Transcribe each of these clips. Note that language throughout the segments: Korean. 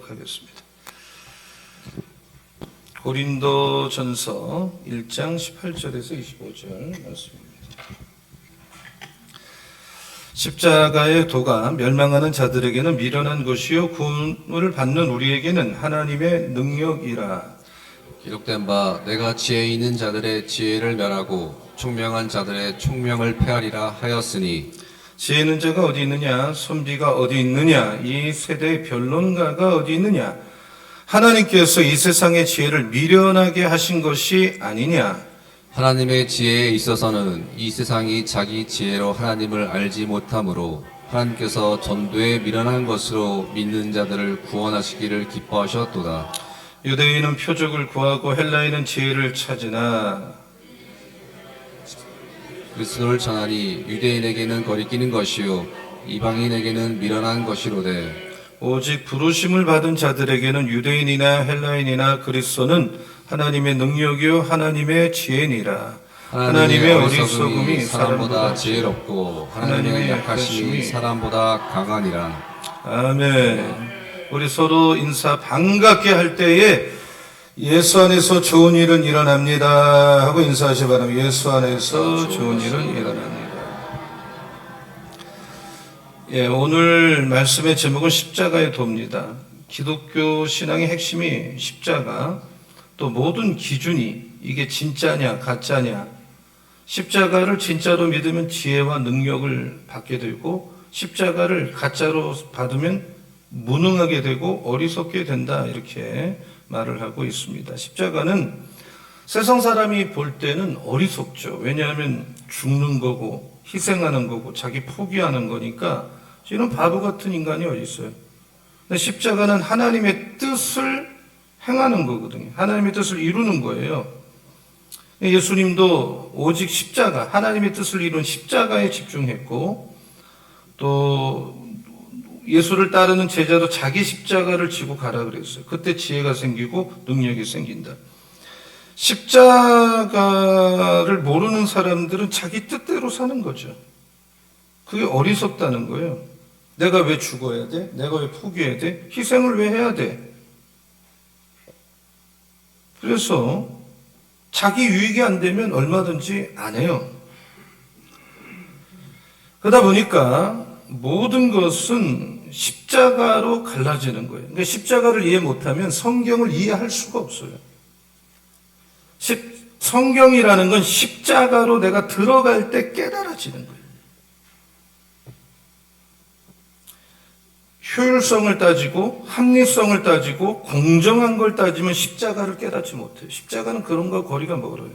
하겠습니다. 고린도전서 1장 18절에서 25절 말씀입니다. 십자가의 도가 멸망하는 자들에게는 미련한 것이요 구원을 받는 우리에게는 하나님의 능력이라. 기록된 바 내가 지혜 있는 자들의 지혜를 멸하고 총명한 자들의 총명을 폐하리라 하였으니, 지혜 있는 자가 어디 있느냐, 선비가 어디 있느냐, 이 세대의 변론가가 어디 있느냐. 하나님께서 이 세상의 지혜를 미련하게 하신 것이 아니냐. 하나님의 지혜에 있어서는 이 세상이 자기 지혜로 하나님을 알지 못하므로 하나님께서 전도에 미련한 것으로 믿는 자들을 구원하시기를 기뻐하셨도다. 유대인은 표적을 구하고 헬라인은 지혜를 찾으나 그리스도를 전하니 유대인에게는 거리끼는 것이요 이방인에게는 미련한 것이로되, 오직 부르심을 받은 자들에게는 유대인이나 헬라인이나 그리스도는 하나님의 능력이요 하나님의 지혜니라. 하나님의 어리석음이 사람보다 지혜롭고 하나님의 약하심이 사람보다 강하니라. 아멘. 우리 서로 인사 반갑게 할 때에 예수 안에서 좋은 일은 일어납니다 하고 인사하시 바랍니다. 예수 안에서 좋은 일은 일어납니다. 예, 오늘 말씀의 제목은 십자가의 도입니다. 기독교 신앙의 핵심이 십자가, 또 모든 기준이 이게 진짜냐 가짜냐. 십자가를 진짜로 믿으면 지혜와 능력을 받게 되고, 십자가를 가짜로 받으면 무능하게 되고 어리석게 된다, 이렇게 말을 하고 있습니다. 십자가는 세상 사람이 볼 때는 어리석죠. 왜냐하면 죽는 거고 희생하는 거고 자기 포기하는 거니까 이런 바보 같은 인간이 어디 있어요. 근데 십자가는 하나님의 뜻을 행하는 거거든요. 하나님의 뜻을 이루는 거예요. 예수님도 오직 십자가, 하나님의 뜻을 이룬 십자가에 집중했고, 또 예수를 따르는 제자도 자기 십자가를 지고 가라 그랬어요. 그때 지혜가 생기고 능력이 생긴다. 십자가를 모르는 사람들은 자기 뜻대로 사는 거죠. 그게 어리석다는 거예요. 내가 왜 죽어야 돼? 내가 왜 포기해야 돼? 희생을 왜 해야 돼? 그래서 자기 유익이 안 되면 얼마든지 안 해요. 그러다 보니까 모든 것은 십자가로 갈라지는 거예요. 그러니까 십자가를 이해 못하면 성경을 이해할 수가 없어요. 성경이라는 건 십자가로 내가 들어갈 때 깨달아지는 거예요. 효율성을 따지고 합리성을 따지고 공정한 걸 따지면 십자가를 깨닫지 못해요. 십자가는 그런 거 거리가 멀어요.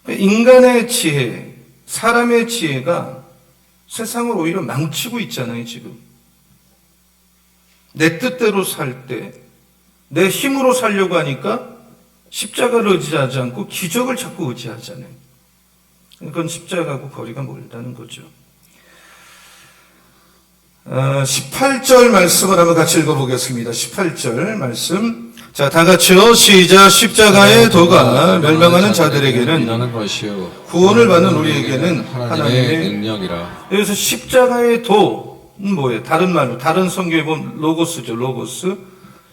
인간의 지혜, 사람의 지혜가 세상을 오히려 망치고 있잖아요, 지금. 내 뜻대로 살 때, 내 힘으로 살려고 하니까 십자가를 의지하지 않고 기적을 자꾸 의지하잖아요. 그건 십자가하고 거리가 멀다는 거죠. 18절 말씀을 한번 같이 읽어보겠습니다. 18절 말씀. 자, 다 같이요. 시작. 십자가의 도가 멸망하는 자들에게는 구원을 받는 우리에게는 하나님의 능력이라. 여기서 십자가의 도는 뭐예요? 다른 말로, 다른 성경에 보면 로고스죠. 로고스.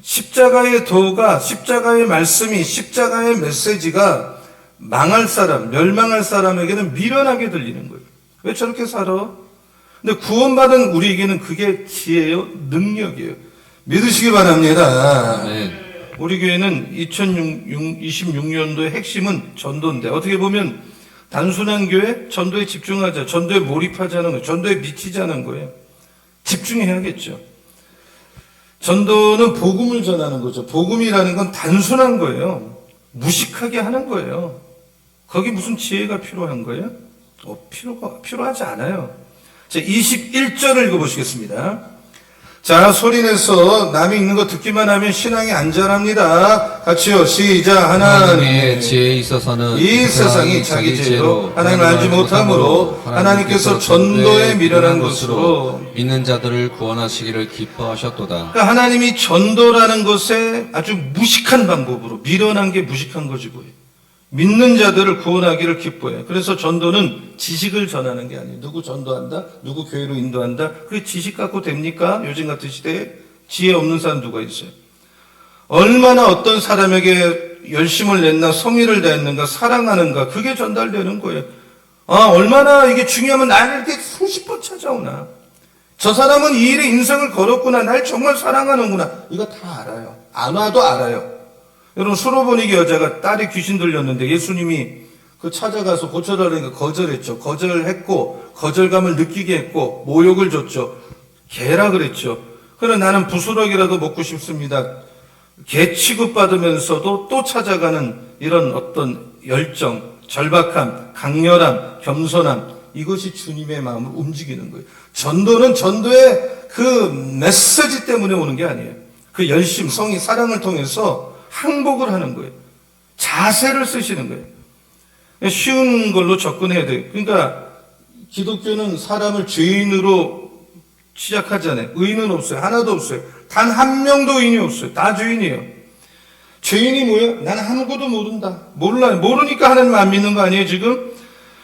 십자가의 도가, 십자가의 말씀이, 십자가의 메시지가 망할 사람, 멸망할 사람에게는 미련하게 들리는 거예요. 왜 저렇게 살아? 근데 구원받은 우리에게는 그게 지혜요, 능력이에요. 믿으시기 바랍니다. 아멘. 우리 교회는 2026년도의 핵심은 전도인데, 어떻게 보면 단순한 교회, 전도에 집중하자, 전도에 몰입하자는 거예요. 전도에 미치자는 거예요. 집중해야겠죠. 전도는 복음을 전하는 거죠. 복음이라는 건 단순한 거예요. 무식하게 하는 거예요. 거기 무슨 지혜가 필요한 거예요? 필요하지 않아요. 자, 21절을 읽어보시겠습니다. 자, 소리내서 남이 읽는 거 듣기만 하면 신앙이 안 자랍니다. 같이요. 시작. 하나님의 지혜에 있어서는 이 세상이 자기 지혜로 하나님을 알지 못하므로 하나님께서 전도에 미련한 것으로 믿는 자들을 구원하시기를 기뻐하셨도다. 그러니까 하나님이 전도라는 것에 아주 무식한 방법으로, 미련한 게 무식한 거지 뭐예요. 믿는 자들을 구원하기를 기뻐해요. 그래서 전도는 지식을 전하는 게 아니에요. 누구 전도한다? 누구 교회로 인도한다? 그게 지식 갖고 됩니까? 요즘 같은 시대에 지혜 없는 사람 누가 있어요? 얼마나 어떤 사람에게 열심을 냈나, 성의를 다했는가, 사랑하는가, 그게 전달되는 거예요. 얼마나 이게 중요하면 나를 이렇게 수십 번 찾아오나. 저 사람은 이 일에 인생을 걸었구나, 날 정말 사랑하는구나. 이거 다 알아요. 안 와도 알아요. 여러분, 수로보니게 여자가 딸이 귀신 들렸는데 예수님이 그 찾아가서 고쳐달라니까 거절했죠. 거절했고, 거절감을 느끼게 했고, 모욕을 줬죠. 개라 그랬죠. 그래, 나는 부스러기라도 먹고 싶습니다. 개 취급받으면서도 또 찾아가는 이런 어떤 열정, 절박함, 강렬함, 겸손함, 이것이 주님의 마음을 움직이는 거예요. 전도는 전도의 그 메시지 때문에 오는 게 아니에요. 그 열심, 성의, 사랑을 통해서 항복을 하는 거예요. 자세를 쓰시는 거예요. 쉬운 걸로 접근해야 돼요. 그러니까 기독교는 사람을 죄인으로 시작하잖아요. 의인은 없어요. 하나도 없어요. 단 한 명도 의인이 없어요. 다 죄인이에요. 죄인이 뭐예요? 나는 아무것도 모른다. 몰라요. 모르니까 하나님 안 믿는 거 아니에요, 지금?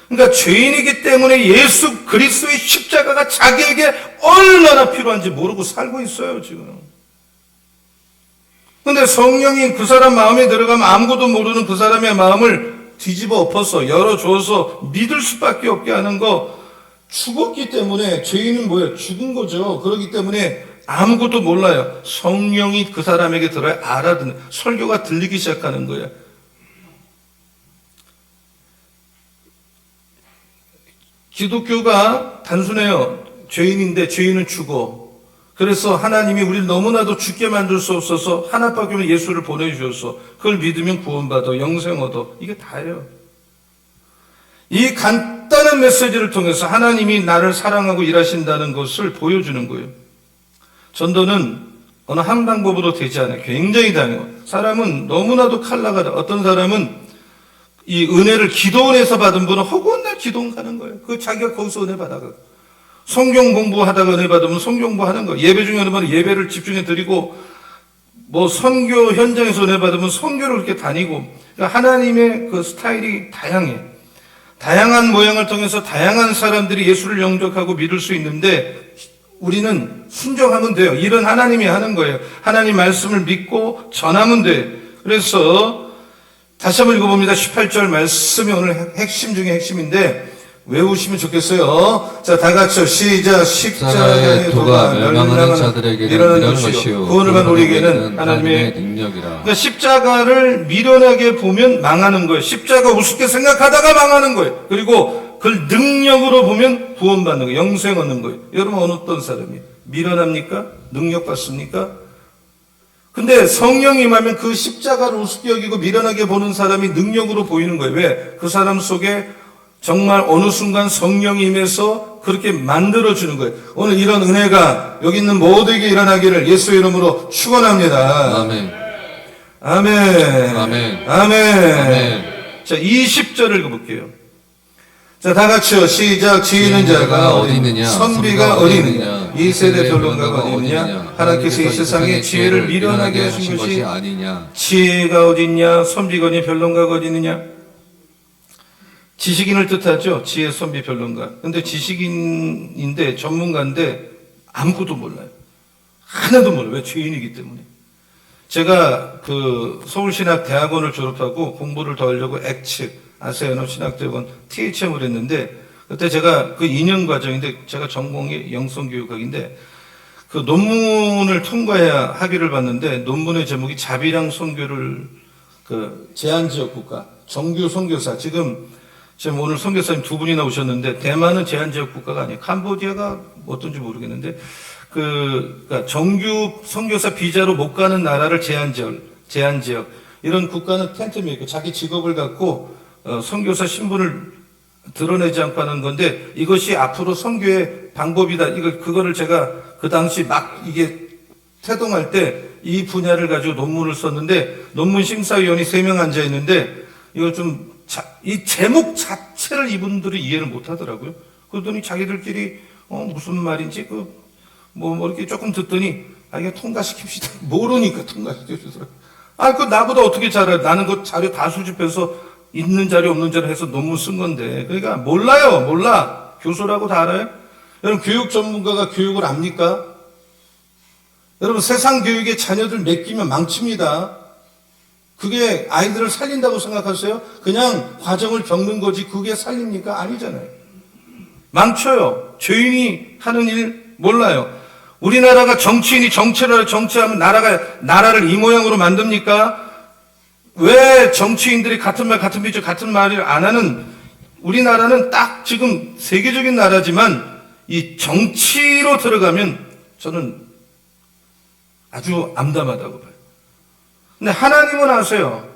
그러니까 죄인이기 때문에 예수 그리스도의 십자가가 자기에게 얼마나 필요한지 모르고 살고 있어요, 지금. 근데 성령이 그 사람 마음에 들어가면 아무것도 모르는 그 사람의 마음을 뒤집어 엎어서 열어줘서 믿을 수밖에 없게 하는 거. 죽었기 때문에 죄인은 뭐예요? 죽은 거죠. 그렇기 때문에 아무것도 몰라요. 성령이 그 사람에게 들어야 알아듣는, 설교가 들리기 시작하는 거예요. 기독교가 단순해요. 죄인인데 죄인은 죽어. 그래서 하나님이 우리를 너무나도 죽게 만들 수 없어서 하나밖에 없는 예수를 보내주셔서 그걸 믿으면 구원받아, 영생 얻어. 이게 다예요. 이 간단한 메시지를 통해서 하나님이 나를 사랑하고 일하신다는 것을 보여주는 거예요. 전도는 어느 한 방법으로 되지 않아요. 굉장히 다양해요. 사람은 너무나도 칼라가, 어떤 사람은 이 은혜를 기도원에서 받은 분은 허구한 날 기도원 가는 거예요. 그 자기가 거기서 은혜 받아가. 성경 공부하다가 은혜 받으면 성경 공부하는 거예요. 예배 중에 은혜 받으면 예배를 집중해 드리고, 뭐 선교 현장에서 은혜 받으면 선교를 그렇게 다니고. 그러니까 하나님의 그 스타일이 다양해. 다양한 모양을 통해서 다양한 사람들이 예수를 영접하고 믿을 수 있는데 우리는 순종하면 돼요. 일은 하나님이 하는 거예요. 하나님 말씀을 믿고 전하면 돼요. 그래서 다시 한번 읽어봅니다. 18절 말씀이 오늘 핵심 중에 핵심인데 외우시면 좋겠어요. 자, 다 같이요. 시작. 십자가의 도가 멸망하는 자들에게 일어나는 것이요 구원을 받는 우리에게는 하나님의 능력이라. 그러니까 십자가를 미련하게 보면 망하는 거예요. 십자가 우습게 생각하다가 망하는 거예요. 그리고 그걸 능력으로 보면 구원받는 거예요. 영생 얻는 거예요. 여러분, 어떤 사람이 미련합니까? 능력 받습니까? 근데 성령이 임하면 그 십자가를 우습게 여기고 미련하게 보는 사람이 능력으로 보이는 거예요. 왜? 그 사람 속에 정말 어느 순간 성령이 임해서 그렇게 만들어주는 거예요. 오늘 이런 은혜가 여기 있는 모두에게 일어나기를 예수의 이름으로 축원합니다. 아멘. 아멘. 아멘. 아멘. 자, 20절을 읽어볼게요. 자, 다 같이요. 시작. 지혜는 자가 어디 있느냐? 선비가 어디 있느냐? 이 세대 변론가가 어디 있느냐? 하나님께서 이 세상에 지혜를 미련하게 하신 것이 아니냐? 지혜가 어디 있냐? 선비가 어디, 변론가가 어디 있느냐? 지식인을 뜻하죠. 지혜, 선비, 변론가. 근데 지식인인데 전문가인데 아무것도 몰라요. 하나도 몰라요. 왜? 죄인이기 때문에. 제가 그 서울신학대학원을 졸업하고 공부를 더 하려고 액츠 아세아연합신학대학원 THM을 했는데 그때 제가 그 2년 과정인데 제가 전공이 영성교육학인데 그 논문을 통과해야 학위를 받는데 논문의 제목이 자비랑 선교를 그 제한지역 국가 정규 선교사 지금 오늘 선교사님 두 분이나 오셨는데 대만은 제한지역 국가가 아니에요. 캄보디아가 어떤지 모르겠는데 그러니까 정규 선교사 비자로 못 가는 나라를 제한지역 이런 국가는 텐트 메이커 자기 직업을 갖고 선교사 신분을 드러내지 않고 하는 건데 이것이 앞으로 선교의 방법이다. 그거를 제가 그 당시 막 이게 태동할 때 이 분야를 가지고 논문을 썼는데 논문 심사위원이 3명 앉아 있는데 이거 이 제목 자체를 이분들이 이해를 못 하더라고요. 그러더니 자기들끼리 무슨 말인지 뭐 이렇게 조금 듣더니 이거 통과시킵시다. 모르니까 통과시켜주더라고요. 그 나보다 어떻게 잘해? 나는 그 자료 다 수집해서 있는 자료 없는 자료 해서 논문 쓴 건데. 그러니까 몰라. 교수라고 다 알아요? 여러분 교육 전문가가 교육을 압니까? 여러분, 세상 교육에 자녀들 맡기면 망칩니다. 그게 아이들을 살린다고 생각하세요? 그냥 과정을 겪는 거지 그게 살립니까? 아니잖아요. 망쳐요. 죄인이 하는 일 몰라요. 우리나라가 정치인이 정치하면 나라를 이 모양으로 만듭니까? 왜 정치인들이 같은 말, 같은 비주, 같은 말을 안 하는, 우리나라는 딱 지금 세계적인 나라지만 이 정치로 들어가면 저는 아주 암담하다고 봐요. 근데 하나님은 아세요.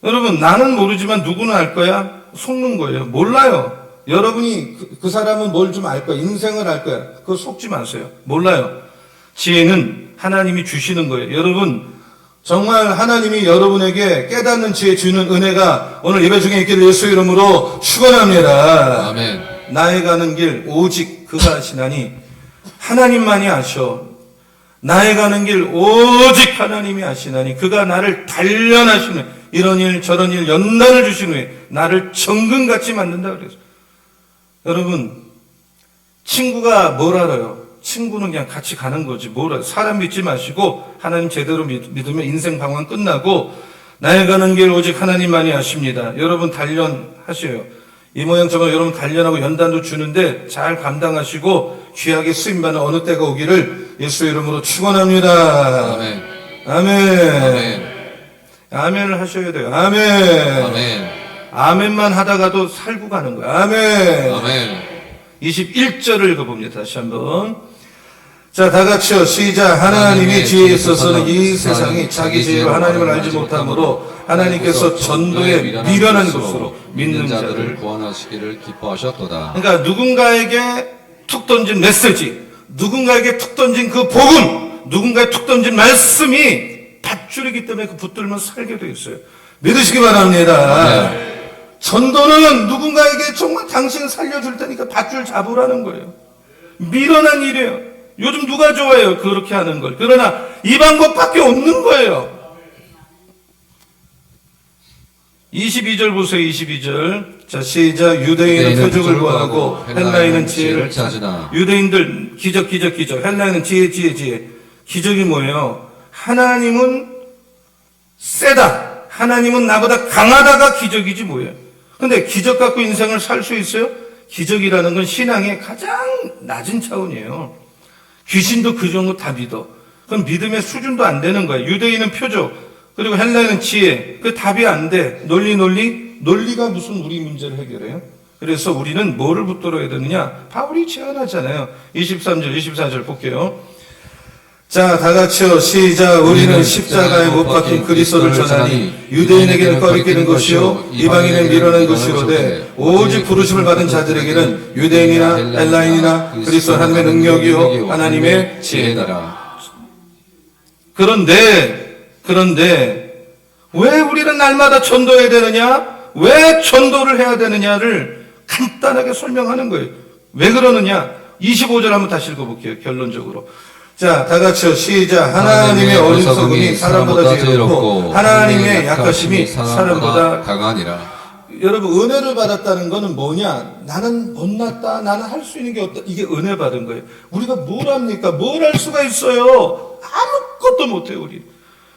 여러분, 나는 모르지만 누구는 알 거야? 속는 거예요. 몰라요. 여러분이 그 사람은 뭘 좀 알 거야. 인생을 알 거야. 그거 속지 마세요. 몰라요. 지혜는 하나님이 주시는 거예요. 여러분, 정말 하나님이 여러분에게 깨닫는 지혜 주는 은혜가 오늘 예배 중에 있기를 예수 이름으로 축원합니다. 아멘. 나의 가는 길 오직 그가 아시나니 하나님만이 아셔. 나의 가는 길 오직 하나님이 아시나니 그가 나를 단련하시는, 이런 일 저런 일 연단을 주신 후에 나를 정금같이 만든다 그래서. 여러분, 친구가 뭘 알아요? 친구는 그냥 같이 가는 거지 뭘 알아요? 사람 믿지 마시고 하나님 제대로 믿으면 인생 방황 끝나고, 나의 가는 길 오직 하나님만이 아십니다. 여러분 단련하셔요. 이 모양 저모양 여러분 단련하고 연단도 주는데 잘 감당하시고 귀하게 쓰임받는 어느 때가 오기를 예수 이름으로 축원합니다. 아멘. 아멘. 아멘. 아멘을 하셔야 돼요. 아멘. 아멘. 아멘만 하다가도 살고 가는 거예요. 아멘. 아멘. 21절을 읽어봅니다. 다시 한번. 자, 다 같이요. 시작. 하나님이 지혜에 있어서는 이 세상이 자기 지혜로 하나님을 알지 못하므로 하나님께서 전도에 미련한 것으로 믿는 자들을. 구원하시기를 기뻐하셨도다. 그러니까 누군가에게 툭 던진 메시지, 누군가에게 툭 던진 그 복음, 누군가에 툭 던진 말씀이 밧줄이기 때문에 그 붙들면 살게 돼 있어요. 믿으시기 바랍니다. 네. 전도는 누군가에게 정말 당신 살려줄 테니까 밧줄 잡으라는 거예요. 미련한 일이에요. 요즘 누가 좋아해요? 그렇게 하는 걸. 그러나 이 방법밖에 없는 거예요. 22절 보세요. 22절. 자, 시작. 유대인은 표적을 구하고 헬라인은 지혜를 찾으나. 유대인들 기적. 헬라인은 지혜. 기적이 뭐예요? 하나님은 세다. 하나님은 나보다 강하다가 기적이지 뭐예요. 근데 기적 갖고 인생을 살 수 있어요? 기적이라는 건 신앙의 가장 낮은 차원이에요. 귀신도 그 정도 다 믿어. 그럼 믿음의 수준도 안 되는 거예요. 유대인은 표적, 그리고 헬라인은 지혜. 그 답이 안 돼. 논리가 무슨 우리 문제를 해결해요? 그래서 우리는 뭐를 붙들어야 되느냐? 바울이 제안하잖아요. 23절, 24절 볼게요. 자, 다 같이요. 시작. 우리는 십자가에 못 박힌 그리스도를 전하니 유대인에게는 꺼리끼는 것이요 이방인은 미련한 것이로되 오직 부르심을 받은 자들에게는 유대인이나 헬라인이나 그리스도 하나님의 능력이요 하나님의 지혜니라. 그런데 왜 우리는 날마다 전도해야 되느냐? 왜 전도를 해야 되느냐를 간단하게 설명하는 거예요. 왜 그러느냐? 25절 한번 다시 읽어볼게요. 결론적으로. 자, 다 같이요. 시작. 하나님의 어리석음이 사람보다 지혜롭고 하나님의 약하심이 사람보다 강하니라. 여러분, 은혜를 받았다는 거는 뭐냐? 나는 못났다. 나는 할 수 있는 게 없다. 이게 은혜 받은 거예요. 우리가 뭘 합니까? 뭘 할 수가 있어요? 아무것도 못해요, 우리.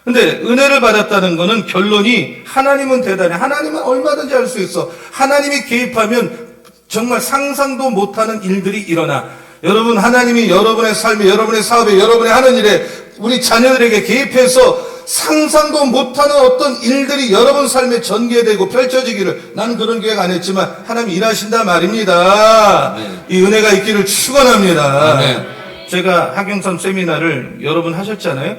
근데 은혜를 받았다는 거는 결론이 하나님은 대단해. 하나님은 얼마든지 할 수 있어. 하나님이 개입하면 정말 상상도 못하는 일들이 일어나. 여러분, 하나님이 여러분의 삶에, 여러분의 사업에, 여러분의 하는 일에 우리 자녀들에게 개입해서 상상도 못하는 어떤 일들이 여러분 삶에 전개되고 펼쳐지기를, 나는 그런 계획 안 했지만 하나님 일하신다 말입니다. 네. 이 은혜가 있기를 축원합니다. 네. 제가 학영선 세미나를 여러분 하셨잖아요.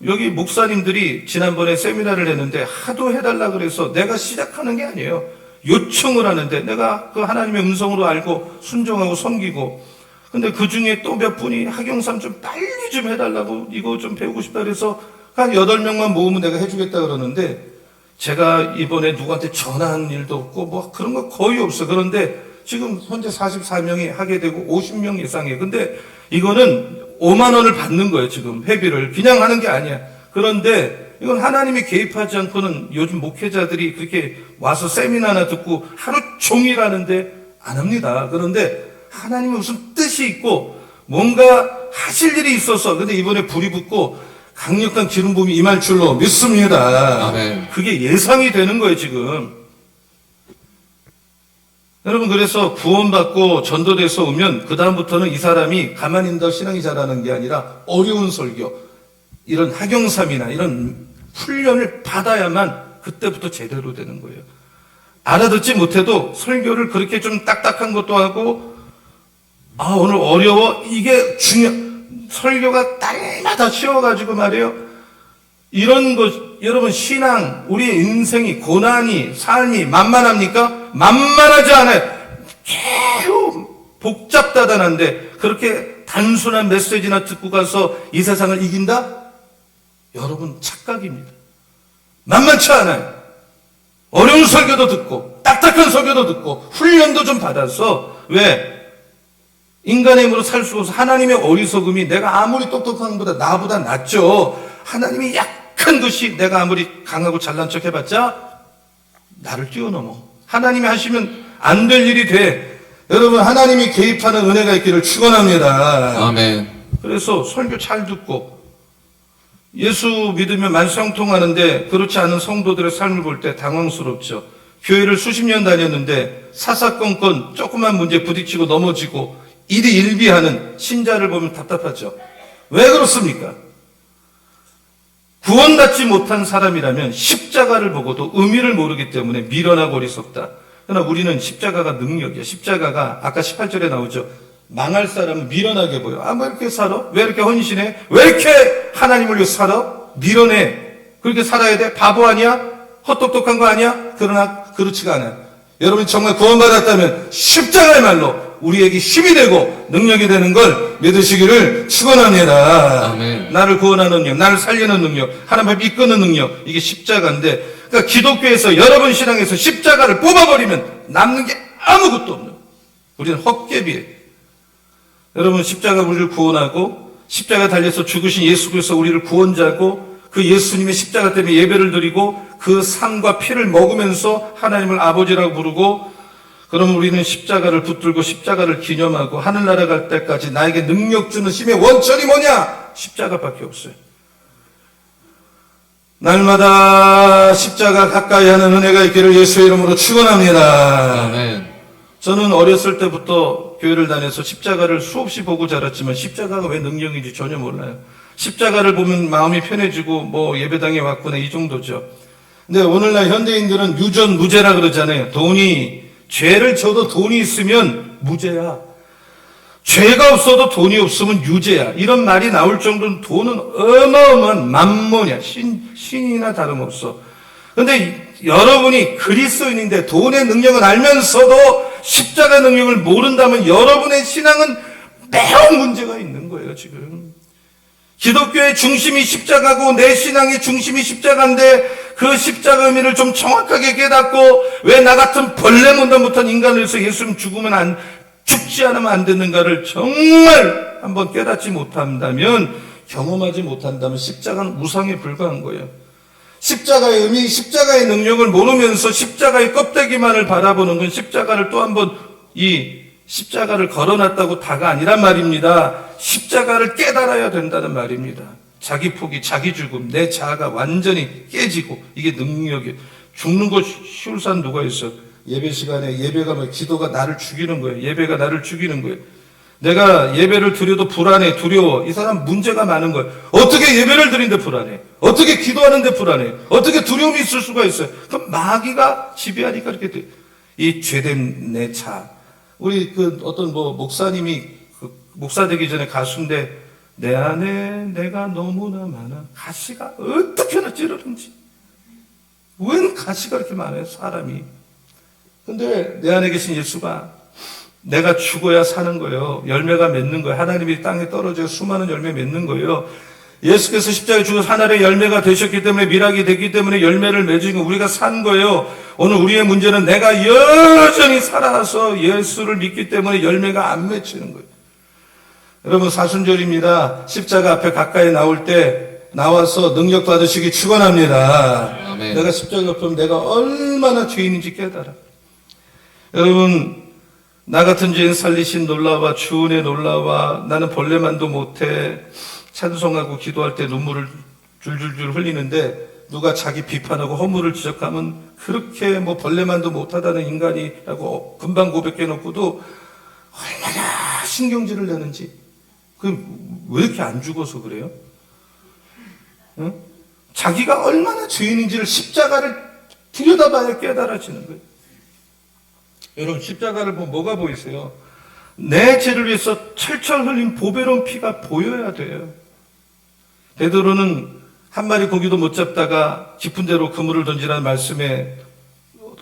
여기 목사님들이 지난번에 세미나를 했는데 하도 해달라 그래서 내가 시작하는 게 아니에요. 요청을 하는데 내가 그 하나님의 음성으로 알고 순종하고 섬기고, 근데 그 중에 또 몇 분이 학영삼 좀 빨리 좀 해달라고, 이거 좀 배우고 싶다 그래서 한 8명만 모으면 내가 해주겠다 그러는데, 제가 이번에 누구한테 전화한 일도 없고 뭐 그런 거 거의 없어. 그런데 지금 현재 44명이 하게 되고 50명 예상이에요. 근데 이거는 5만 원을 받는 거예요. 지금 회비를 그냥 하는 게 아니야. 그런데 이건 하나님이 개입하지 않고는 요즘 목회자들이 그렇게 와서 세미나나 듣고 하루 종일 하는데 안 합니다. 그런데 하나님의 무슨 뜻이 있고 뭔가 하실 일이 있어서 근데 이번에 불이 붙고 강력한 기름 부음이 임할 줄로 믿습니다. 아멘. 그게 예상이 되는 거예요, 지금. 여러분, 그래서 구원받고 전도돼서 오면 그다음부터는 이 사람이 가만히 있다 신앙이 자라는 게 아니라 어려운 설교, 이런 학용삼이나 이런 훈련을 받아야만 그때부터 제대로 되는 거예요. 알아듣지 못해도 설교를 그렇게 좀 딱딱한 것도 하고, 오늘 어려워. 이게 설교가 날마다 쉬워가지고 말이에요. 이런 것, 여러분, 신앙, 우리의 인생이, 고난이, 삶이 만만합니까? 만만하지 않아요. 매우 복잡다단한데, 그렇게 단순한 메시지나 듣고 가서 이 세상을 이긴다? 여러분, 착각입니다. 만만치 않아요. 어려운 설교도 듣고, 딱딱한 설교도 듣고, 훈련도 좀 받아서, 왜? 인간의 힘으로 살 수 없어. 하나님의 어리석음이 내가 아무리 똑똑한 것보다 나보다 낫죠. 하나님이 약한 것이 내가 아무리 강하고 잘난 척 해봤자 나를 뛰어넘어. 하나님이 하시면 안 될 일이 돼. 여러분, 하나님이 개입하는 은혜가 있기를 축원합니다. 아멘. 그래서 설교 잘 듣고 예수 믿으면 만성통하는데 그렇지 않은 성도들의 삶을 볼 때 당황스럽죠. 교회를 수십 년 다녔는데 사사건건 조그만 문제 부딪히고 넘어지고 일이 일비하는 신자를 보면 답답하죠. 왜 그렇습니까? 구원받지 못한 사람이라면 십자가를 보고도 의미를 모르기 때문에 미련하고 어리석다. 그러나 우리는 십자가가 능력이야. 십자가가 아까 18절에 나오죠. 망할 사람은 미련하게 보여. 뭐 이렇게 살아? 왜 이렇게 헌신해? 왜 이렇게 하나님을 위해 살아? 미련해. 그렇게 살아야 돼? 바보 아니야? 헛똑똑한 거 아니야? 그러나 그렇지가 않아요. 여러분이 정말 구원받았다면 십자가야말로 우리에게 힘이 되고 능력이 되는 걸 믿으시기를 축원합니다. 아멘. 나를 구원하는 능력, 나를 살리는 능력, 하나님 앞에 이끄는 능력, 이게 십자가인데, 그러니까 기독교에서 여러분 신앙에서 십자가를 뽑아버리면 남는 게 아무것도 없는, 우리는 헛개비에. 여러분, 십자가 우리를 구원하고 십자가 달려서 죽으신 예수 그리스도 우리를 구원자고, 그 예수님의 십자가 때문에 예배를 드리고 그 상과 피를 먹으면서 하나님을 아버지라고 부르고, 그럼 우리는 십자가를 붙들고 십자가를 기념하고 하늘나라 갈 때까지 나에게 능력 주는 힘의 원천이 뭐냐? 십자가밖에 없어요. 날마다 십자가 가까이 하는 은혜가 있기를 예수의 이름으로 축원합니다. 아멘. 저는 어렸을 때부터 교회를 다녀서 십자가를 수없이 보고 자랐지만 십자가가 왜 능력인지 전혀 몰라요. 십자가를 보면 마음이 편해지고 뭐 예배당에 왔구나 이 정도죠. 근데 오늘날 현대인들은 유전무죄라 그러잖아요. 죄를 져도 돈이 있으면 무죄야. 죄가 없어도 돈이 없으면 유죄야. 이런 말이 나올 정도는 돈은 어마어마한 만몬이야. 신이나 다름없어. 근데 여러분이 그리스도인인데 돈의 능력을 알면서도 십자가 능력을 모른다면 여러분의 신앙은 매우 문제가 있는 거예요, 지금. 기독교의 중심이 십자가고 내 신앙의 중심이 십자가인데 그 십자가 의미를 좀 정확하게 깨닫고 왜 나 같은 벌레 문단 못한 인간을 위해서 예수님 죽지 않으면 안 되는가를 정말 한번 깨닫지 못한다면, 경험하지 못한다면 십자가는 우상에 불과한 거예요. 십자가의 의미, 십자가의 능력을 모르면서 십자가의 껍데기만을 바라보는 건 십자가를 또 한번 이 십자가를 걸어놨다고 다가 아니란 말입니다. 십자가를 깨달아야 된다는 말입니다. 자기 포기, 자기 죽음, 내 자아가 완전히 깨지고, 이게 능력이에요. 죽는 거 쉬울 사람 누가 있어? 예배 시간에 예배가 뭐 기도가 나를 죽이는 거예요. 예배가 나를 죽이는 거예요. 내가 예배를 드려도 불안해, 두려워. 이 사람 문제가 많은 거예요. 어떻게 예배를 드리는데 불안해? 어떻게 기도하는데 불안해? 어떻게 두려움이 있을 수가 있어요? 그럼 마귀가 지배하니까 이렇게 돼. 이 죄된 내 자. 우리 어떤 목사님이 목사 되기 전에 가수인데, 내 안에 내가 너무나 많아. 가시가 어떻게나 찌르는지. 웬 가시가 이렇게 많아요, 사람이. 근데 내 안에 계신 예수가 내가 죽어야 사는 거예요. 열매가 맺는 거예요. 하나님이 땅에 떨어져 수많은 열매 맺는 거예요. 예수께서 십자가에 죽어서 하늘의 열매가 되셨기 때문에, 미락이 됐기 때문에 열매를 맺은 우리가 산 거예요. 오늘 우리의 문제는 내가 여전히 살아서 예수를 믿기 때문에 열매가 안 맺히는 거예요. 여러분, 사순절입니다. 십자가 앞에 가까이 나올 때 나와서 능력 받으시기 축원합니다. 아멘. 내가 십자가 앞에 내가 얼마나 죄인인지 깨달아. 여러분, 나 같은 죄인 살리신 놀라와 주 은혜 놀라와 나는 벌레만도 못해 찬송하고 기도할 때 눈물을 줄줄줄 흘리는데 누가 자기 비판하고 허물을 지적하면 그렇게 뭐 벌레만도 못하다는 인간이라고 금방 고백해놓고도 얼마나 신경질을 내는지. 왜 이렇게 안 죽어서 그래요? 응? 자기가 얼마나 죄인인지를 십자가를 들여다봐야 깨달아지는 거예요. 여러분 십자가를 보면 뭐가 보이세요? 내 죄를 위해서 철철 흘린 보배로운 피가 보여야 돼요. 베드로는 한 마리 고기도 못 잡다가 깊은 데로 그물을 던지라는 말씀에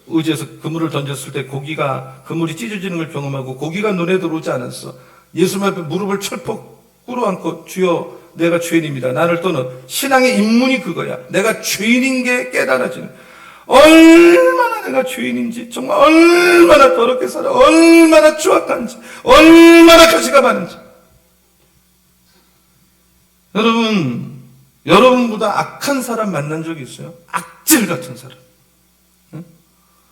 의지해서 그물을 던졌을 때 그물이 찢어지는 걸 경험하고 고기가 눈에 들어오지 않았어. 예수님 앞에 무릎을 철퍽 꿇어앉고 주여 내가 죄인입니다. 나를 떠나. 신앙의 입문이 그거야. 내가 죄인인 게 깨달아지는. 얼마나 내가 죄인인지, 정말 얼마나 더럽게 살아, 얼마나 추악한지, 얼마나 가시가 많은지. 여러분보다 악한 사람 만난 적이 있어요? 악질 같은 사람. 응?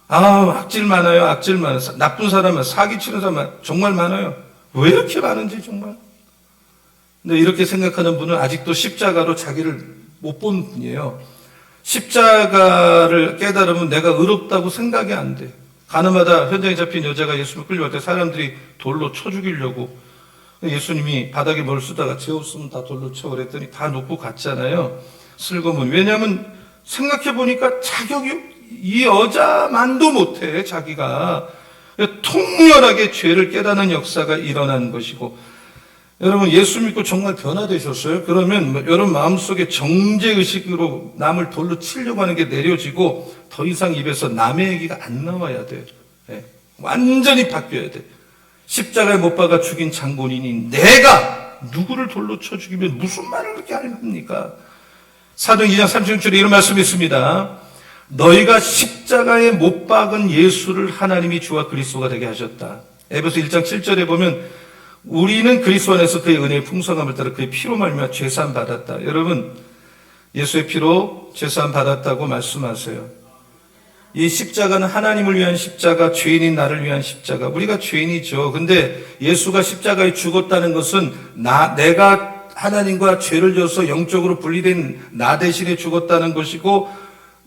악질 많아요. 악질 많아요. 나쁜 사람은, 사기치는 사람은 정말 많아요. 왜 이렇게 많은지 정말. 근데 이렇게 생각하는 분은 아직도 십자가로 자기를 못 본 분이에요. 십자가를 깨달으면 내가 의롭다고 생각이 안 돼. 가늠하다 현장에 잡힌 여자가 예수님을 끌려갈 때 사람들이 돌로 쳐 죽이려고 예수님이 바닥에 뭘 쓰다가 죄 없으면 다 돌로 쳐 그랬더니 다 놓고 갔잖아요. 슬금은. 왜냐하면 생각해보니까 자격이 이 여자만도 못해. 자기가 통렬하게 죄를 깨닫는 역사가 일어난 것이고, 여러분 예수 믿고 정말 변화되셨어요? 그러면 여러분 마음속에 정죄의식으로 남을 돌로 치려고 하는 게 내려지고 더 이상 입에서 남의 얘기가 안 나와야 돼요. 네. 완전히 바뀌어야 돼. 십자가에 못 박아 죽인 장본인이 내가 누구를 돌로 쳐 죽이면 무슨 말을 그렇게 합니까? 사도행전 2장 36절에 이런 말씀이 있습니다. 너희가 십자가에 못 박은 예수를 하나님이 주와 그리스도가 되게 하셨다. 에베소 1장 7절에 보면 우리는 그리스도 안에서 그의 은혜의 풍성함을 따라 그의 피로 말미암아 죄사함 받았다. 여러분 예수의 피로 죄사함 받았다고 말씀하세요. 이 십자가는 하나님을 위한 십자가, 죄인인 나를 위한 십자가. 우리가 죄인이죠. 근데 예수가 십자가에 죽었다는 것은 내가 하나님과 죄를 져서 영적으로 분리된 나 대신에 죽었다는 것이고,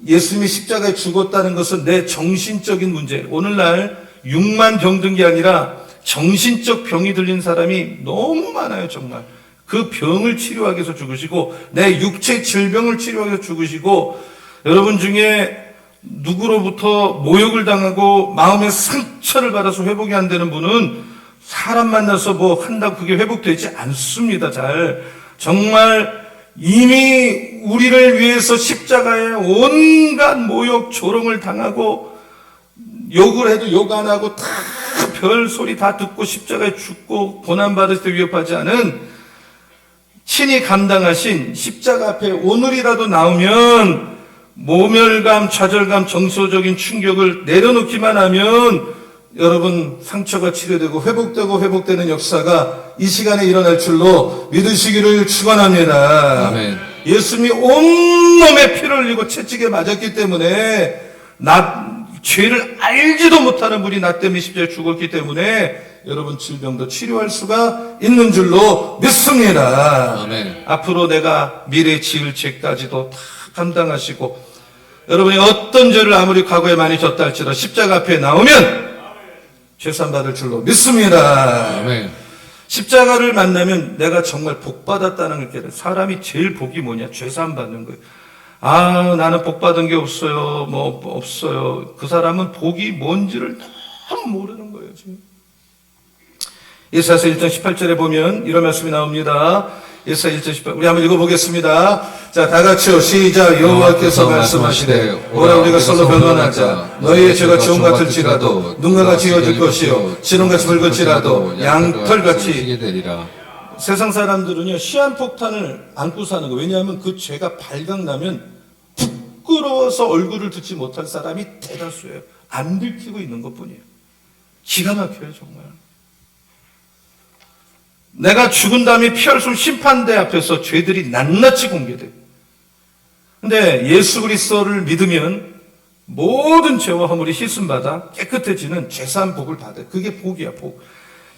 예수님이 십자가에 죽었다는 것은 내 정신적인 문제. 오늘날 육만 병든 게 아니라 정신적 병이 들린 사람이 너무 많아요, 정말. 그 병을 치료하기 위해서 죽으시고, 내 육체 질병을 치료하기 위해서 죽으시고, 여러분 중에 누구로부터 모욕을 당하고 마음의 상처를 받아서 회복이 안 되는 분은 사람 만나서 뭐 한다고 그게 회복되지 않습니다, 잘. 정말 이미 우리를 위해서 십자가에 온갖 모욕, 조롱을 당하고, 욕을 해도 욕 안 하고 다 별 소리 다 듣고 십자가에 죽고 고난받을 때 위협하지 않은 친히 감당하신 십자가 앞에 오늘이라도 나오면 모멸감, 좌절감, 정서적인 충격을 내려놓기만 하면 여러분 상처가 치료되고 회복되는 역사가 이 시간에 일어날 줄로 믿으시기를 축원합니다. 아멘. 예수님이 온몸에 피를 흘리고 채찍에 맞았기 때문에 죄를 알지도 못하는 분이 나 때문에 십자가에 죽었기 때문에 여러분 질병도 치료할 수가 있는 줄로 믿습니다. 아멘. 앞으로 내가 미래 지을 죄까지도 다 감당하시고, 여러분이 어떤 죄를 아무리 과거에 많이 졌다 할지라도 십자가 앞에 나오면 죄산 받을 줄로 믿습니다. 아멘. 십자가를 만나면 내가 정말 복 받았다는 걸 깨달아요. 사람이 제일 복이 뭐냐? 죄산 받는 거예요. 나는 복 받은 게 없어요. 없어요. 그 사람은 복이 뭔지를 너무 모르는 거예요, 지금. 예사야 1장 18절에 보면 이런 말씀이 나옵니다. 예사야 1장 18절. 우리 한번 읽어보겠습니다. 자, 다 같이요. 시작. 여호와께서 말씀하시되 오라 우리가 서로 변론하자. 너희의 죄가 주홍 같을지라도 눈과 같이 이어질 것이요 진홍같이 붉을지라도 양털같이 되리라. 세상 사람들은요, 시한폭탄을 안고 사는 거. 왜냐하면 그 죄가 발각나면 부끄러워서 얼굴을 듣지 못할 사람이 대다수예요. 안 들키고 있는 것 뿐이에요. 기가 막혀요, 정말. 내가 죽은 다음에 피할 수 없는 심판대 앞에서 죄들이 낱낱이 공개돼요. 근데 예수 그리스도를 믿으면 모든 죄와 허물이 씻음받아 깨끗해지는 죄사한 복을 받아요. 그게 복이야, 복.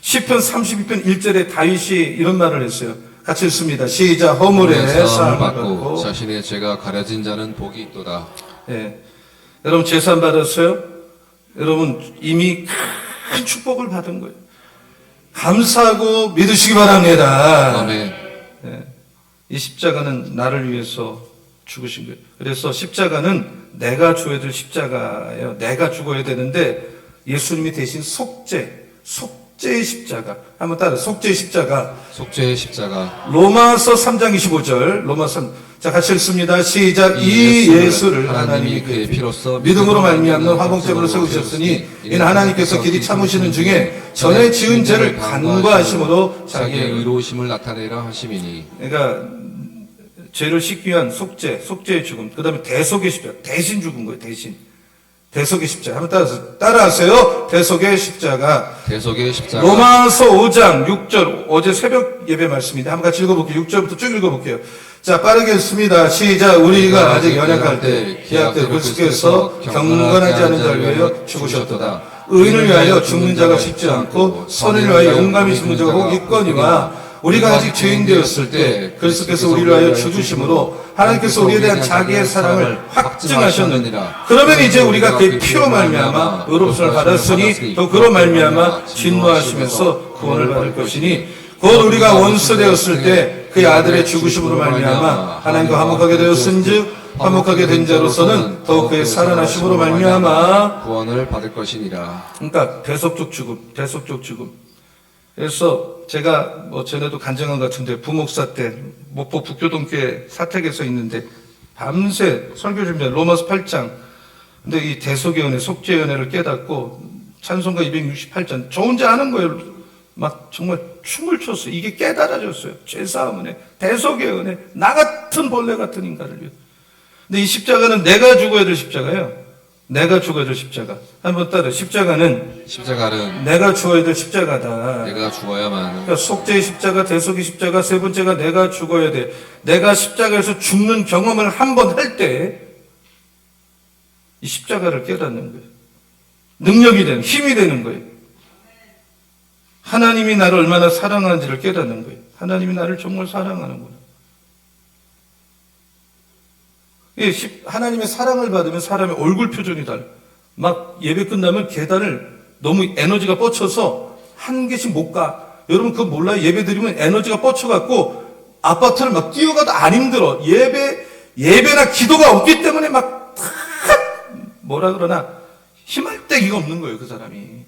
시편 32편 1절에 다윗이 이런 말을 했어요. 같이 읽습니다. 시작. 허물의 사함을 받고 자신의 죄가 가려진 자는 복이 있도다. 예. 여러분 죄사함 받았어요? 여러분 이미 큰 축복을 받은 거예요. 감사하고 믿으시기 바랍니다. 아멘. 예. 이 십자가는 나를 위해서 죽으신 거예요. 그래서 십자가는 내가 죽어야 될 십자가예요. 내가 죽어야 되는데 예수님이 대신 속죄의 십자가. 한번 따라 속죄의 십자가. 속죄의 십자가. 로마서 3장 25절. 로마서 3. 자, 같이 읽습니다. 시작. 이 예수를 하나님이 그의 피로써 믿음으로 말미암는 화목제물로 세우셨으니 이는 하나님께서 길이 참으시는 중에 전에 지은 죄를 간과하심으로 자기의 의로우심을 나타내려 하심이니. 그러니까 죄를 씻기 위한 속죄의 죽음. 그 다음에 대속의 십자가. 대신 죽은 거예요, 대신. 대속의 십자가. 한번 따라하세요. 대속의 십자가. 대속의 십자가. 로마서 5장 6절. 어제 새벽 예배 말씀인데 한번 같이 읽어볼게요. 6절부터 쭉 읽어볼게요. 자, 빠르게 읽습니다. 시작. 우리가 아직 연약할 때 기약 때 그리스도께서 경건하지 않은 자를 위하여 죽으셨도다. 의인을 위하여 죽는 자가 쉽지 않고 선을 위하여 용감히 죽는 자가 혹 있거니와 우리가 아직 죄인 되었을 때 그리스도께서 우리를 위하여 죽으심으로 하나님께서 우리에 대한 자기의 사랑을 확증하셨느니라. 그러면 이제 우리가 그의 피로 말미암아 의롭음을 받았으니 또 그로 말미암아 진노하시면서 구원을 받을 것이니 곧 우리가 원수 되었을 때 그의 아들의 죽으심으로 말미암아 하나님과 화목하게 되었은즉 화목하게 된 자로서는 더욱 그의 살아나심으로 말미암아 구원을 받을 것이니라. 그러니까 대속적 죽음. 그래서 제가 전에도 간증한 것 같은데 부목사 때 목포 북교동교회 사택에서 있는데 밤새 설교 준비한 로마서 8장. 근데 이 대속의 은혜, 속죄의 은혜를 깨닫고 찬송가 268장 저 혼자 하는 거예요. 막 정말 춤을 췄어요. 이게 깨달아졌어요. 죄사함 은혜, 대속의 은혜, 나 같은 벌레 같은 인간을 위해. 근데 이 십자가는 내가 죽어야 될 십자가예요. 내가 죽어야 될 십자가. 한번 따라. 십자가는 내가 죽어야 될 십자가다. 내가 죽어야만. 그러니까 속죄의 십자가, 대속의 십자가, 세 번째가 내가 죽어야 돼. 내가 십자가에서 죽는 경험을 한 번 할 때 이 십자가를 깨닫는 거예요. 능력이 되는, 힘이 되는 거예요. 하나님이 나를 얼마나 사랑하는지를 깨닫는 거예요. 하나님이 나를 정말 사랑하는구나. 하나님의 사랑을 받으면 사람의 얼굴 표정이 달라요. 막 예배 끝나면 계단을 너무 에너지가 뻗쳐서 한 개씩 못 가. 여러분 그거 몰라요? 예배 드리면 에너지가 뻗쳐갖고 아파트를 막 뛰어가도 안 힘들어. 예배나 기도가 없기 때문에 막 뭐라 그러나 힘할 데기가 없는 거예요, 그 사람이.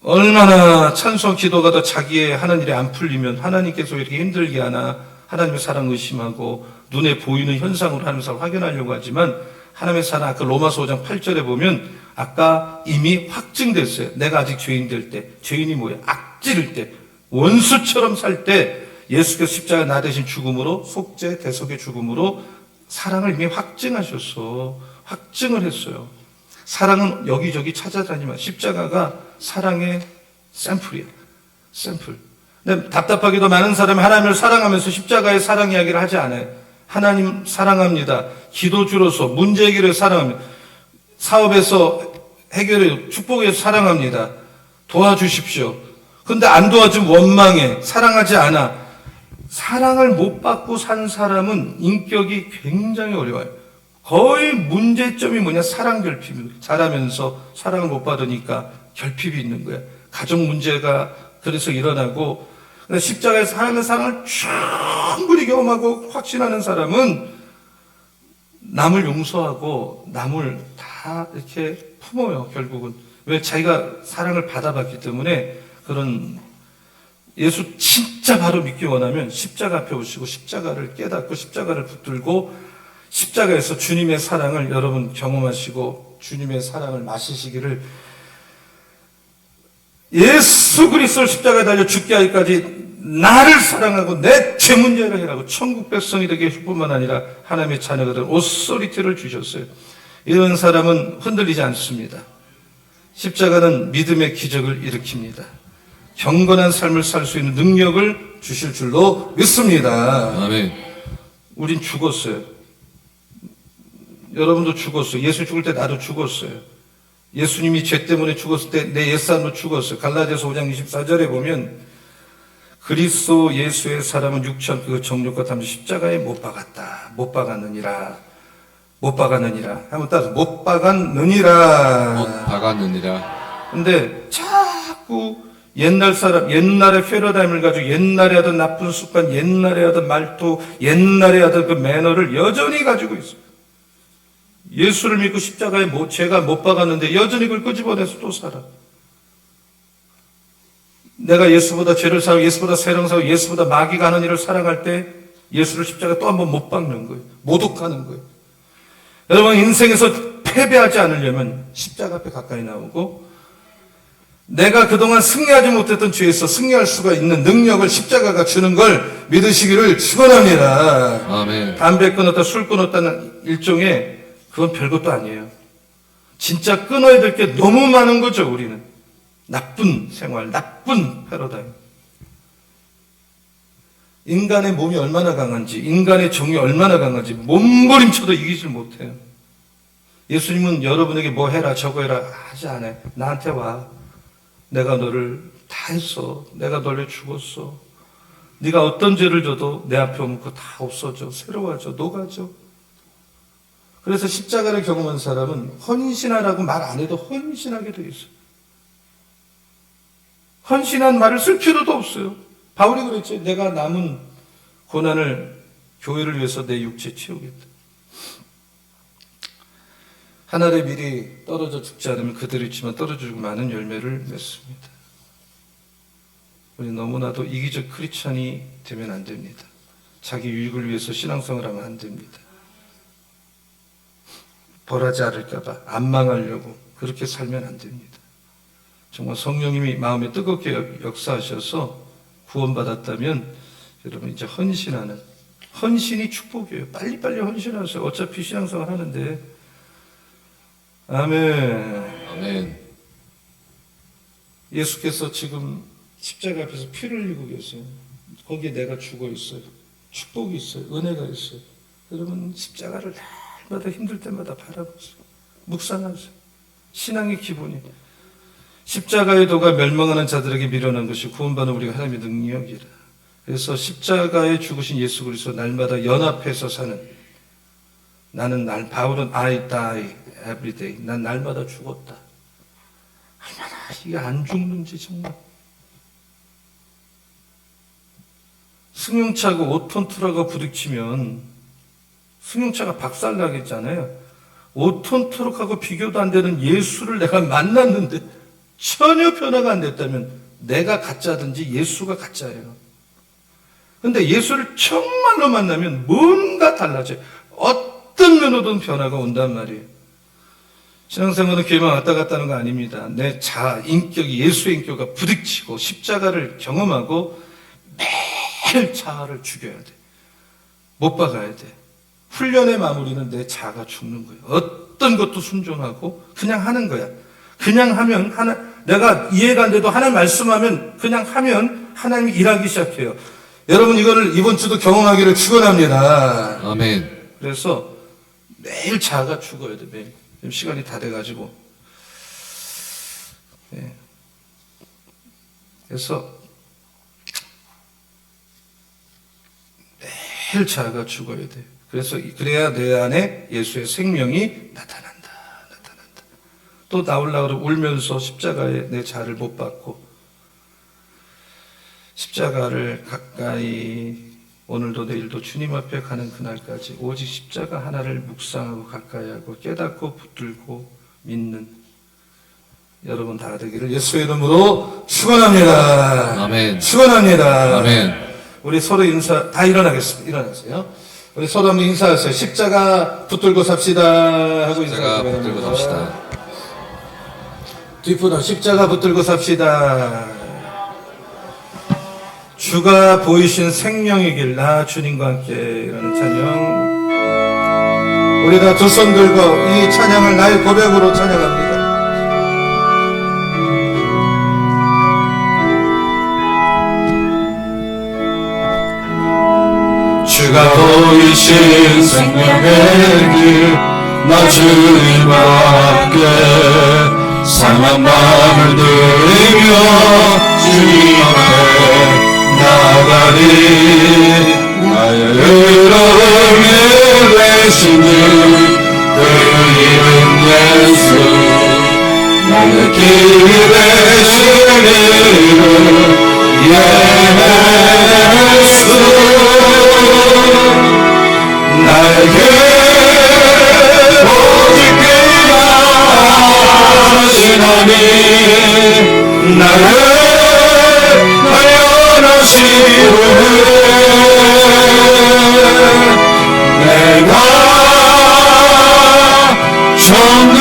얼마나 찬송 기도가 더 자기의 하는 일이 안 풀리면 하나님께서 왜 이렇게 힘들게 하나, 하나님의 사랑 의심하고 눈에 보이는 현상으로 하나님의 사랑을 확인하려고 하지만 하나님의 사랑, 아까 로마서 5장 8절에 보면 아까 이미 확증됐어요. 내가 아직 죄인 될 때, 죄인이 뭐예요? 악질일 때, 원수처럼 살 때 예수께서 십자가 나 대신 죽음으로, 속죄 대속의 죽음으로 사랑을 이미 확증하셨어. 확증을 했어요. 사랑은 여기저기 찾아다니면 십자가가 사랑의 샘플이야. 샘플. 근데 답답하게도 많은 사람이 하나님을 사랑하면서 십자가의 사랑 이야기를 하지 않아요. 하나님 사랑합니다. 기도주로서 문제 해결에 사랑합니다. 사업에서 해결해 축복해서 사랑합니다. 도와주십시오. 근데 안 도와주면 원망해. 사랑하지 않아. 사랑을 못 받고 산 사람은 인격이 굉장히 어려워요. 거의 문제점이 뭐냐? 사랑 결핍입니다. 자라면서 사랑을 못 받으니까 결핍이 있는 거야. 가족 문제가 그래서 일어나고, 십자가에서 하나님의 사랑을 충분히 경험하고 확신하는 사람은 남을 용서하고 남을 다 이렇게 품어요, 결국은. 왜? 자기가 사랑을 받아봤기 때문에. 그런 예수 진짜 바로 믿기 원하면 십자가 앞에 오시고 십자가를 깨닫고 십자가를 붙들고 십자가에서 주님의 사랑을 여러분 경험하시고 주님의 사랑을 마시시기를, 예수 그리스도를 십자가에 달려 죽게 하기까지 나를 사랑하고 내 죄 문제를 해라고 천국 백성이 되게 할 뿐만 아니라 하나님의 자녀가 된 오소리티를 주셨어요. 이런 사람은 흔들리지 않습니다. 십자가는 믿음의 기적을 일으킵니다. 경건한 삶을 살 수 있는 능력을 주실 줄로 믿습니다. 아멘. 우린 죽었어요. 여러분도 죽었어요. 예수 죽을 때 나도 죽었어요. 예수님이 죄 때문에 죽었을 때 내 옛사람도 죽었어요. 갈라디아서 5장 24절에 보면 그리스도 예수의 사람은 육천 그 정욕과 탐욕 십자가에 못 박았다. 못 박았느니라. 못 박았느니라. 한번 따라서 못 박았느니라. 못 박았느니라. 근데 자꾸 옛날 사람, 옛날의 패러다임을 가지고 옛날에 하던 나쁜 습관, 옛날에 하던 말투, 옛날에 하던 그 매너를 여전히 가지고 있어요. 예수를 믿고 십자가에 죄가 못 박았는데 여전히 그걸 끄집어내서 또 살아. 내가 예수보다 죄를 사고 예수보다 세령 사고 예수보다 마귀가 하는 일을 사랑할 때 예수를 십자가에 또 한 번 못 박는 거예요. 모독하는 거예요. 여러분 인생에서 패배하지 않으려면 십자가 앞에 가까이 나오고 내가 그동안 승리하지 못했던 죄에서 승리할 수가 있는 능력을 십자가가 주는 걸 믿으시기를 축원합니다. 아멘. 담배 끊었다 술 끊었다는 일종의 그건 별것도 아니에요. 진짜 끊어야 될 게 너무 많은 거죠. 우리는 나쁜 생활, 나쁜 패러다임. 인간의 몸이 얼마나 강한지, 인간의 정이 얼마나 강한지 몸부림쳐도 이기질 못해요. 예수님은 여러분에게 뭐 해라 저거 해라 하지 않아요. 나한테 와. 내가 너를 다 했어. 내가 너를 죽었어. 네가 어떤 죄를 져도 내 앞에 오면 그거 다 없어져. 새로워져. 녹아져. 그래서 십자가를 경험한 사람은 헌신하라고 말 안 해도 헌신하게 돼 있어요. 헌신한 말을 쓸 필요도 없어요. 바울이 그랬지. 내가 남은 고난을 교회를 위해서 내 육체 채우겠다. 하늘에 미리 떨어져 죽지 않으면 그대로 있지만 떨어져 죽고 많은 열매를 맺습니다. 우리 너무나도 이기적 크리스찬이 되면 안 됩니다. 자기 유익을 위해서 신앙생활을 하면 안 됩니다. 벌하지 않을까봐 안 망하려고 그렇게 살면 안 됩니다. 정말 성령님이 마음에 뜨겁게 역사하셔서 구원받았다면 여러분 이제 헌신하는 헌신이 축복이에요. 빨리빨리 헌신하세요. 어차피 신앙생활 하는데. 아멘. 아멘. 예수께서 지금 십자가 앞에서 피를 흘리고 계세요. 거기에 내가 죽어 있어요. 축복이 있어요. 은혜가 있어요. 여러분 십자가를 날마다 힘들 때마다 바라보세요. 묵상하세요. 신앙의 기본이 십자가의 도가 멸망하는 자들에게 미련한 것이 구원받는 우리가 하나님의 능력이라. 그래서 십자가에 죽으신 예수 그리스도 날마다 연합해서 사는 나는 바울은 I die every day. 난 날마다 죽었다. 얼마나 이게 안 죽는지 정말. 승용차가 5톤 트럭하고 부딪히면 승용차가 박살나겠잖아요. 5톤 트럭하고 비교도 안 되는 예수를 내가 만났는데 전혀 변화가 안 됐다면 내가 가짜든지 예수가 가짜예요. 근데 예수를 정말로 만나면 뭔가 달라져요. 어떤 면으로든 변화가 온단 말이에요. 신앙생활은 교회만 왔다 갔다 하는 거 아닙니다. 내 인격이 예수의 인격과 부딪히고 십자가를 경험하고 매일 자아를 죽여야 돼. 못 박아야 돼. 훈련의 마무리는 내 자아가 죽는 거예요. 어떤 것도 순종하고 그냥 하는 거야. 그냥 하면 내가 이해가 안 돼도 하나님 말씀하면 그냥 하면 하나님이 일하기 시작해요. 여러분 이거를 이번 주도 경험하기를 축원합니다. 아멘. 그래서 매일 자아가 죽어야 돼. 매일. 지금 시간이 다 돼가지고. 네. 그래서 매일 자아가 죽어야 돼. 그래서 그래야 내 안에 예수의 생명이 나타난다. 또 나오려고 울면서 십자가에 내 자아를 못 받고 십자가를 가까이 오늘도 내일도 주님 앞에 가는 그날까지 오직 십자가 하나를 묵상하고 가까이 하고 깨닫고 붙들고 믿는 여러분 다 되기를 예수의 이름으로 축원합니다. 아멘. 축원합니다. 아멘. 우리 서로 인사 다 일어나겠습니다. 일어나세요. 우리 서로 한번 인사하세요. 십자가 붙들고 삽시다 하고 십자가 인사하시기 붙들고 바랍니다. 삽시다. 뒷부분 십자가 붙들고 삽시다. 주가 보이신 생명이길 나 주님과 함께 이라는 찬양. 우리 다 두 손 들고 이 찬양을 나의 고백으로 찬양합니다. 주가 보이신 생명의 길, 나 주님과 함께 상한 마음을 들이며 주님 앞에 나가리. 나의 의로움을 내신 주, 그 이름 예수. 나의 길이 되신 이름 예수. 나에게 오직 그가 하시나니 나를 하연하시오니 내가 정금같이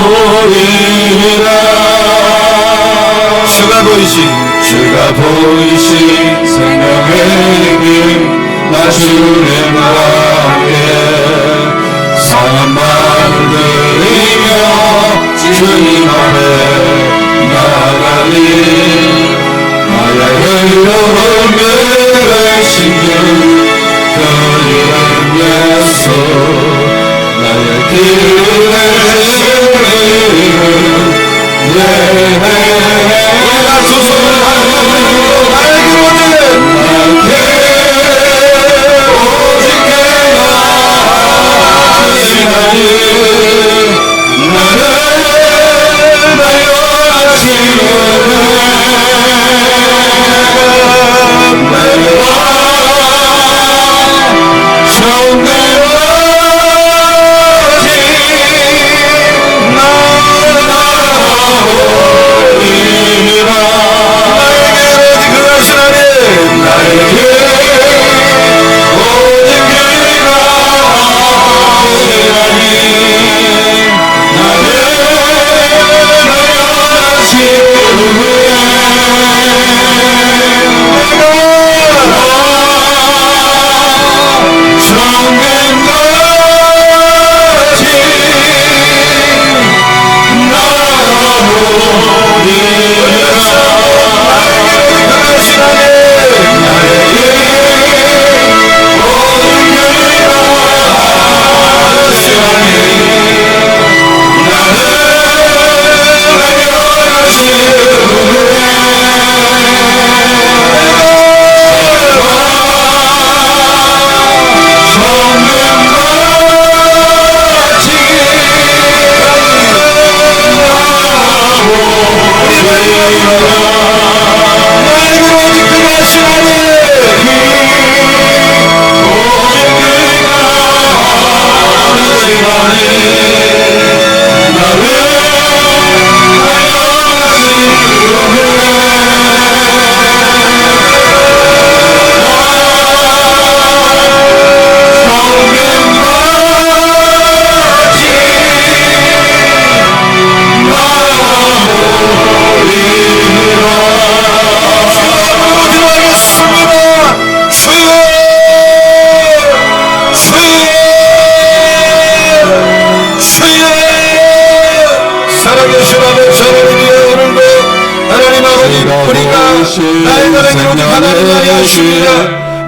나오리라. 주가 보이신 생명의 길, 나 주님과 함께 상한 마음을 들이며 주님 앞에 나가리. 나의 의로움을 내신 주, 그 이름 예수. 나의 길을 내신 이름 예수.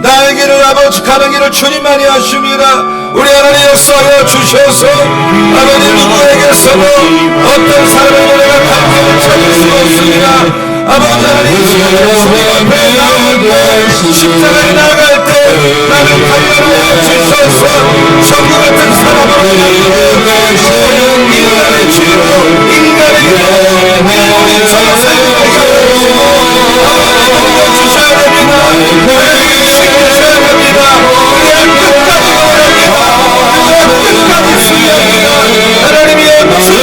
나의 길을 아버지 가는 길을 주님만이 하십니다. 우리 하나님 역사하여 주셔서 아버지 누구에게서도 어떤 사람의 노래가 감동을 찾을 수 없습니다. 아버지 하나님 주님 앞에 나올 때 십자가에 나갈 때 나를 달려하여 주셔서 천국 같은 사람으로 인간의 죄로 인간의 죄로 우리 전사님을 아버지 주셔야 됩니다. 지켜줘야 됩니다. 끝까지 원합니다. 끝까지 수리합니다. 하나님의 모습을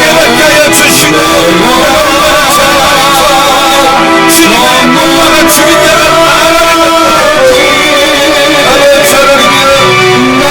깨닫게 하여 주시고 주님의 몸과 주인 자가 아버지 하나님이여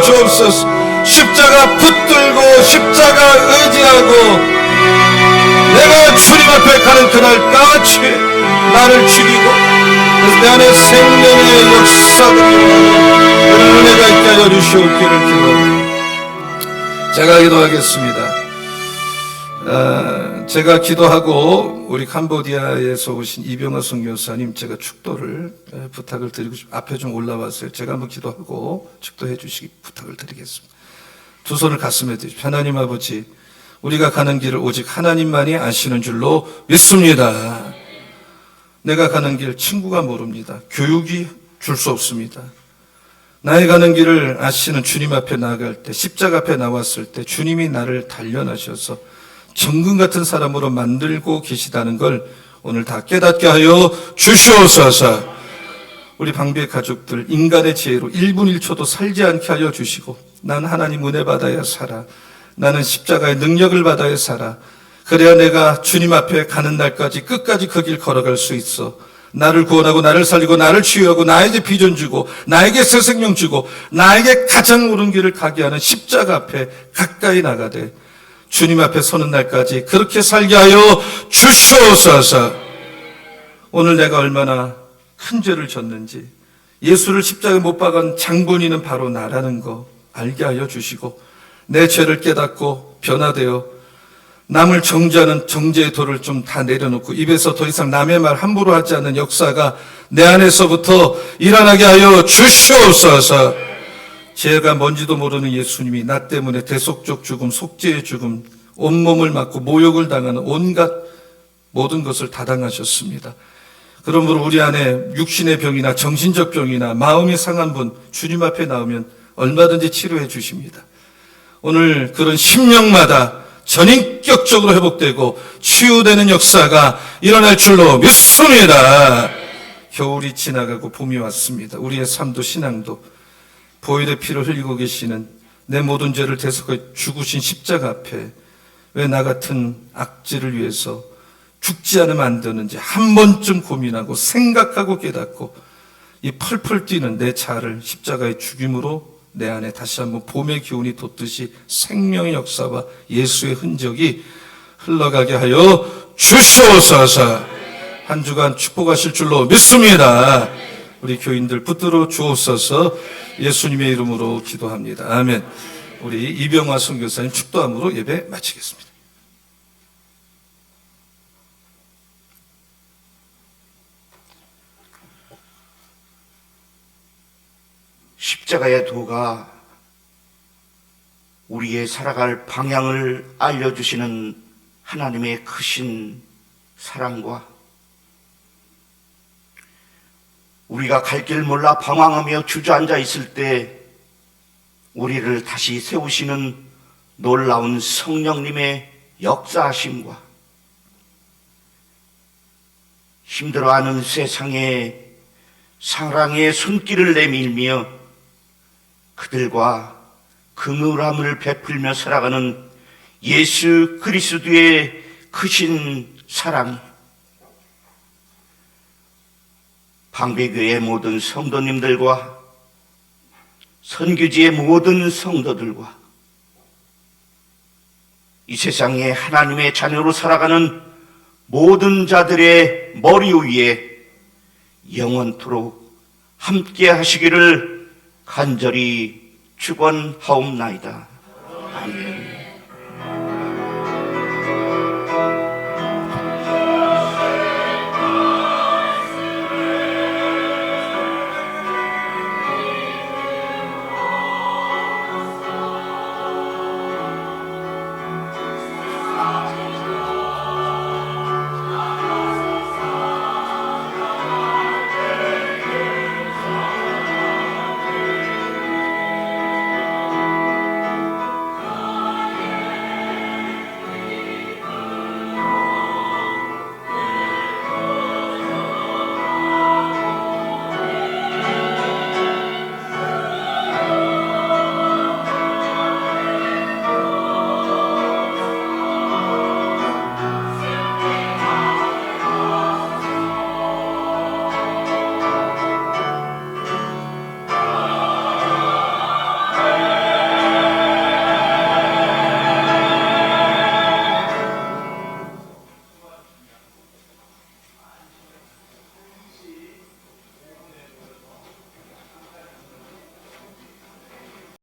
주옵소서. 십자가 붙들고 십자가 의지하고 내가 주님 앞에 가는 그날까지 나를 죽이고 그래서 내 안에 생명의 역사들이 그런 은혜가 있게 하여 주시옵기를 기도합니다. 제가 기도하겠습니다. 제가 기도하고 우리 캄보디아에서 오신 이병화 선교사님 제가 축도를 부탁을 드리고 앞에 좀 올라왔어요. 제가 한번 기도하고 축도해 주시기 부탁을 드리겠습니다. 두 손을 가슴에 대십시오. 하나님 아버지, 우리가 가는 길을 오직 하나님만이 아시는 줄로 믿습니다. 내가 가는 길 친구가 모릅니다. 교육이 줄 수 없습니다. 나의 가는 길을 아시는 주님 앞에 나아갈 때, 십자가 앞에 나왔을 때 주님이 나를 단련하셔서 정금 같은 사람으로 만들고 계시다는 걸 오늘 다 깨닫게 하여 주시옵소서. 우리 방비의 가족들 인간의 지혜로 1분 1초도 살지 않게 하여 주시고, 난 하나님 은혜 받아야 살아, 나는 십자가의 능력을 받아야 살아, 그래야 내가 주님 앞에 가는 날까지 끝까지 그 길 걸어갈 수 있어. 나를 구원하고 나를 살리고 나를 치유하고 나에게 비전 주고 나에게 새 생명 주고 나에게 가장 옳은 길을 가게 하는 십자가 앞에 가까이 나가되 주님 앞에 서는 날까지 그렇게 살게 하여 주시옵소서. 오늘 내가 얼마나 큰 죄를 졌는지, 예수를 십자가에 못 박은 장본인은 바로 나라는 거 알게 하여 주시고, 내 죄를 깨닫고 변화되어 남을 정죄하는 정죄의 돌을 좀 다 내려놓고 입에서 더 이상 남의 말 함부로 하지 않는 역사가 내 안에서부터 일어나게 하여 주시옵소서. 죄가 뭔지도 모르는 예수님이 나 때문에 대속적 죽음, 속죄의 죽음, 온몸을 맞고 모욕을 당하는 온갖 모든 것을 다 당하셨습니다. 그러므로 우리 안에 육신의 병이나 정신적 병이나 마음이 상한 분 주님 앞에 나오면 얼마든지 치료해 주십니다. 오늘 그런 심령마다 전인격적으로 회복되고 치유되는 역사가 일어날 줄로 믿습니다. 겨울이 지나가고 봄이 왔습니다. 우리의 삶도 신앙도 보혈의 피를 흘리고 계시는 내 모든 죄를 대속해 죽으신 십자가 앞에 왜 나 같은 악질을 위해서 죽지 않으면 안 되는지 한 번쯤 고민하고 생각하고 깨닫고 이 펄펄 뛰는 내 자아를 십자가의 죽임으로 내 안에 다시 한번 봄의 기운이 돋듯이 생명의 역사와 예수의 흔적이 흘러가게 하여 주시옵소서. 한 주간 축복하실 줄로 믿습니다. 우리 교인들 붙들어 주옵소서. 예수님의 이름으로 기도합니다. 아멘. 우리 이병화 선교사님 축도함으로 예배 마치겠습니다. 십자가의 도가 우리의 살아갈 방향을 알려주시는 하나님의 크신 사랑과 우리가 갈 길 몰라 방황하며 주저앉아 있을 때 우리를 다시 세우시는 놀라운 성령님의 역사하심과 힘들어하는 세상에 사랑의 손길을 내밀며 그들과 긍휼함을 베풀며 살아가는 예수 그리스도의 크신 사랑이 방배교의 모든 성도님들과 선교지의 모든 성도들과 이 세상에 하나님의 자녀로 살아가는 모든 자들의 머리 위에 영원토록 함께 하시기를 간절히 축원하옵나이다.